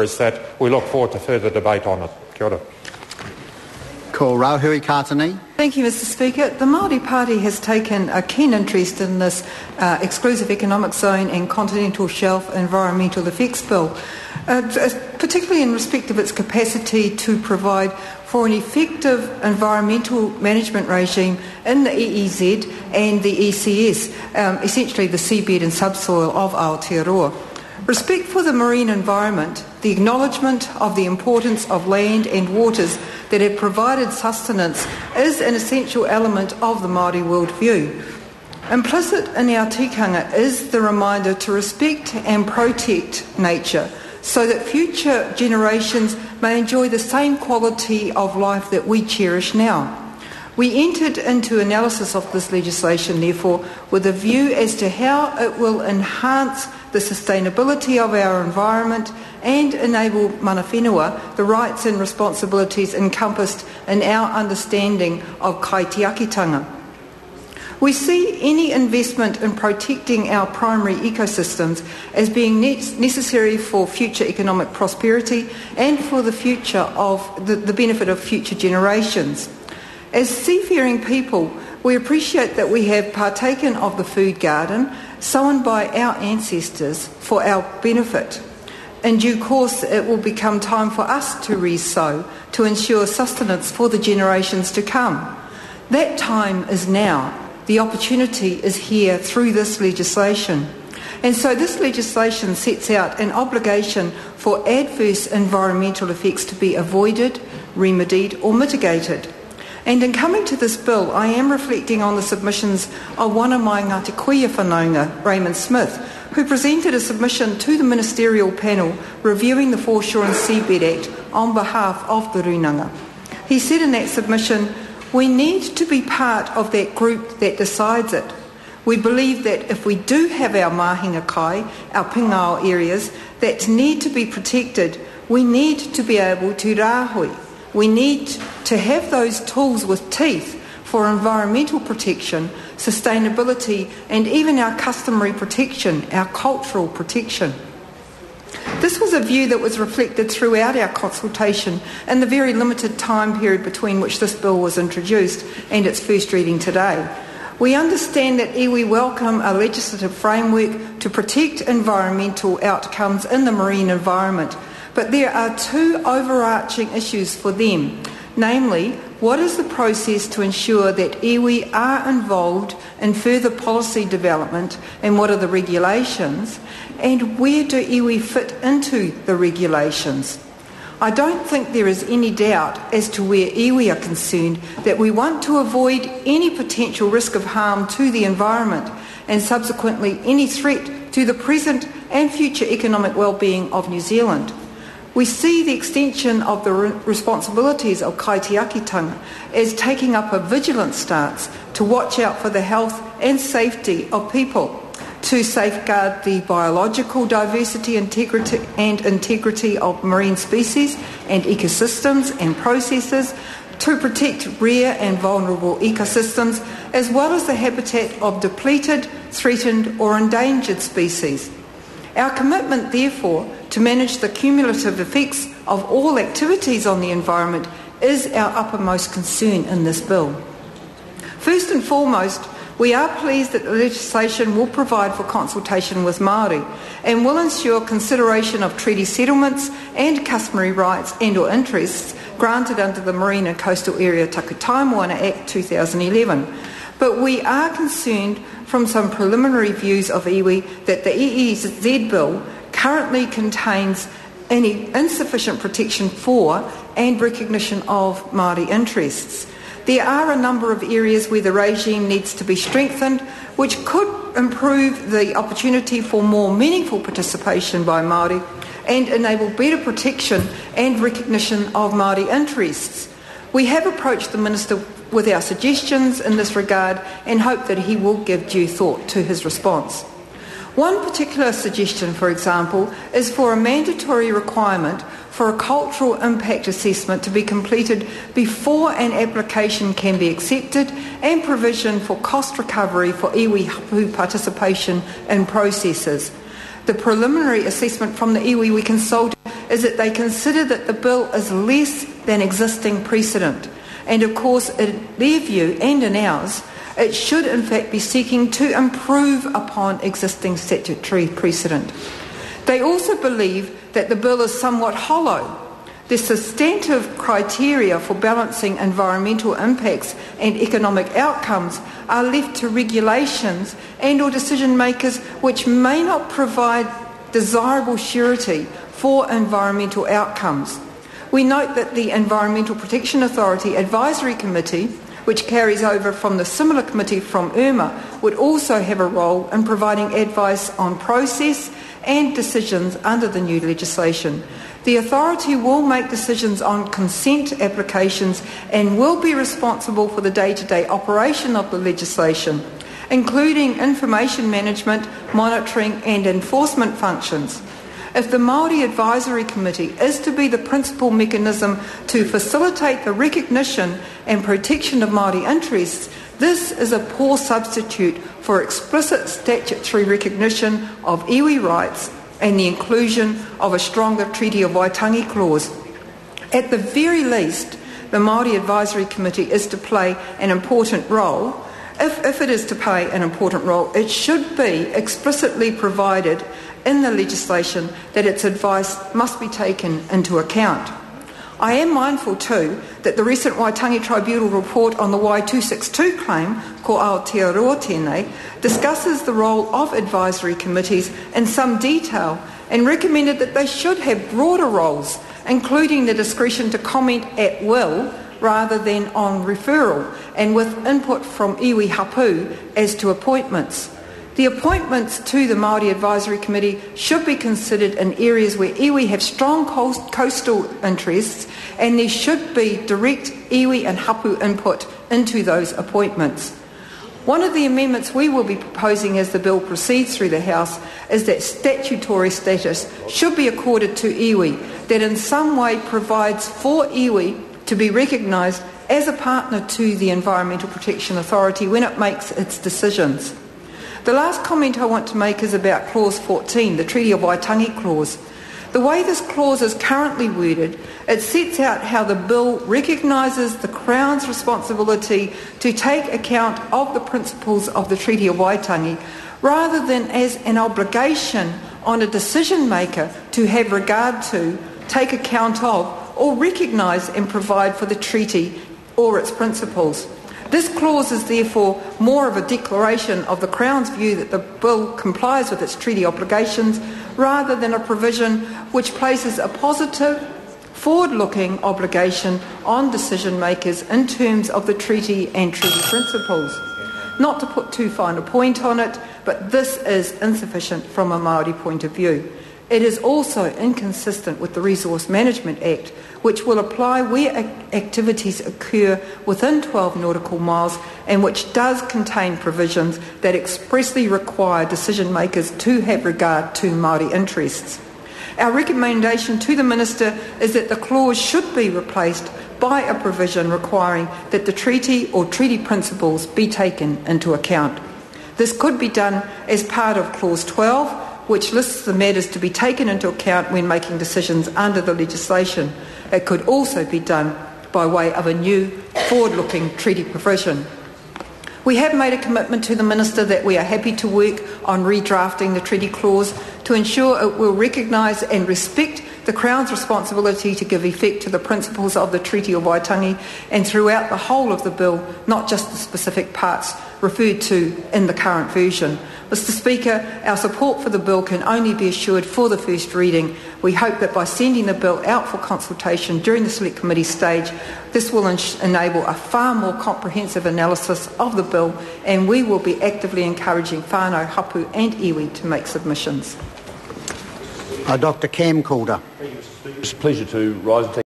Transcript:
is that we look forward to further debate on it. Kia ora. Ko Rauhui Kātani. Thank you, Mr Speaker. The Māori Party has taken a keen interest in this Exclusive Economic Zone and Continental Shelf Environmental Effects Bill, particularly in respect of its capacity to provide for an effective environmental management regime in the EEZ and the ECS, essentially the seabed and subsoil of Aotearoa. Respect for the marine environment, the acknowledgement of the importance of land and waters that have provided sustenance is an essential element of the Māori worldview. Implicit in our tikanga is the reminder to respect and protect nature so that future generations may enjoy the same quality of life that we cherish now. We entered into analysis of this legislation, therefore, with a view as to how it will enhance the sustainability of our environment and enable mana whenua the rights and responsibilities encompassed in our understanding of kaitiakitanga. We see any investment in protecting our primary ecosystems as being necessary for future economic prosperity and for the future of the benefit of future generations. As seafaring people, we appreciate that we have partaken of the food garden sown by our ancestors for our benefit. In due course, it will become time for us to re-sow to ensure sustenance for the generations to come. That time is now. The opportunity is here through this legislation. And so this legislation sets out an obligation for adverse environmental effects to be avoided, remedied or mitigated. And in coming to this bill, I am reflecting on the submissions of one of my Ngāti Kuia whanaunga, Raymond Smith, who presented a submission to the ministerial panel reviewing the Foreshore and Seabed Act on behalf of the Runanga. He said in that submission, we need to be part of that group that decides it. We believe that if we do have our mahinga kai, our pingao areas, that need to be protected, we need to be able to rāhui. We need to have those tools with teeth for environmental protection, sustainability, and even our customary protection, our cultural protection. This was a view that was reflected throughout our consultation in the very limited time period between which this bill was introduced and its first reading today. We understand that iwi welcome a legislative framework to protect environmental outcomes in the marine environment, but there are two overarching issues for them. Namely, what is the process to ensure that iwi are involved in further policy development and what are the regulations, and where do iwi fit into the regulations? I don't think there is any doubt as to where iwi are concerned that we want to avoid any potential risk of harm to the environment and subsequently any threat to the present and future economic well-being of New Zealand. We see the extension of the responsibilities of kaitiakitanga as taking up a vigilant stance to watch out for the health and safety of people, to safeguard the biological diversity and integrity of marine species and ecosystems and processes, to protect rare and vulnerable ecosystems, as well as the habitat of depleted, threatened or endangered species. Our commitment, therefore, to manage the cumulative effects of all activities on the environment is our uppermost concern in this bill. First and foremost, we are pleased that the legislation will provide for consultation with Māori and will ensure consideration of treaty settlements and customary rights and or interests granted under the Marine and Coastal Area Takutaimoana Act 2011. But we are concerned from some preliminary views of iwi that the EEZ bill currently contains any insufficient protection for and recognition of Māori interests. There are a number of areas where the regime needs to be strengthened, which could improve the opportunity for more meaningful participation by Māori and enable better protection and recognition of Māori interests. We have approached the Minister with our suggestions in this regard and hope that he will give due thought to his response. One particular suggestion, for example, is for a mandatory requirement for a cultural impact assessment to be completed before an application can be accepted and provision for cost recovery for iwi hapu participation in processes. The preliminary assessment from the iwi we consulted is that they consider that the bill is less than existing precedent. And of course, in their view and in ours, it should in fact be seeking to improve upon existing statutory precedent. They also believe that the bill is somewhat hollow. The substantive criteria for balancing environmental impacts and economic outcomes are left to regulations and or decision makers which may not provide desirable surety for environmental outcomes. We note that the Environmental Protection Authority Advisory Committee, which carries over from the similar committee from IRMA, would also have a role in providing advice on process and decisions under the new legislation. The authority will make decisions on consent applications and will be responsible for the day-to-day operation of the legislation, including information management, monitoring and enforcement functions. If the Māori Advisory Committee is to be the principal mechanism to facilitate the recognition and protection of Māori interests, this is a poor substitute for explicit statutory recognition of iwi rights and the inclusion of a stronger Treaty of Waitangi clause. At the very least, the Māori Advisory Committee is to play an important role. If it is to play an important role, it should be explicitly provided in the legislation that its advice must be taken into account. I am mindful too that the recent Waitangi Tribunal report on the Y262 claim, ko Aotearoa tēnei, discusses the role of advisory committees in some detail and recommended that they should have broader roles, including the discretion to comment at will rather than on referral, and with input from iwi hapu as to appointments. The appointments to the Māori Advisory Committee should be considered in areas where iwi have strong coastal interests, and there should be direct iwi and hapu input into those appointments. One of the amendments we will be proposing as the bill proceeds through the House is that statutory status should be accorded to iwi that in some way provides for iwi to be recognised as a partner to the Environmental Protection Authority when it makes its decisions. The last comment I want to make is about Clause 14, the Treaty of Waitangi clause. The way this clause is currently worded, it sets out how the bill recognises the Crown's responsibility to take account of the principles of the Treaty of Waitangi, rather than as an obligation on a decision maker to have regard to, take account of, or recognise and provide for the treaty or its principles. This clause is therefore more of a declaration of the Crown's view that the bill complies with its treaty obligations, rather than a provision which places a positive, forward-looking obligation on decision makers in terms of the treaty and treaty principles. Not to put too fine a point on it, but this is insufficient from a Māori point of view. It is also inconsistent with the Resource Management Act, which will apply where activities occur within 12 nautical miles and which does contain provisions that expressly require decision makers to have regard to Māori interests. Our recommendation to the Minister is that the clause should be replaced by a provision requiring that the treaty or treaty principles be taken into account. This could be done as part of Clause 12, which lists the matters to be taken into account when making decisions under the legislation. It could also be done by way of a new forward-looking treaty provision. We have made a commitment to the Minister that we are happy to work on redrafting the treaty clause to ensure it will recognise and respect the Crown's responsibility to give effect to the principles of the Treaty of Waitangi, and throughout the whole of the bill, not just the specific parts referred to in the current version. Mr Speaker, our support for the bill can only be assured for the first reading. We hope that by sending the bill out for consultation during the Select Committee stage, this will enable a far more comprehensive analysis of the bill, and we will be actively encouraging whānau, hapu and iwi to make submissions. Dr Cam Calder. It's a pleasure to rise and take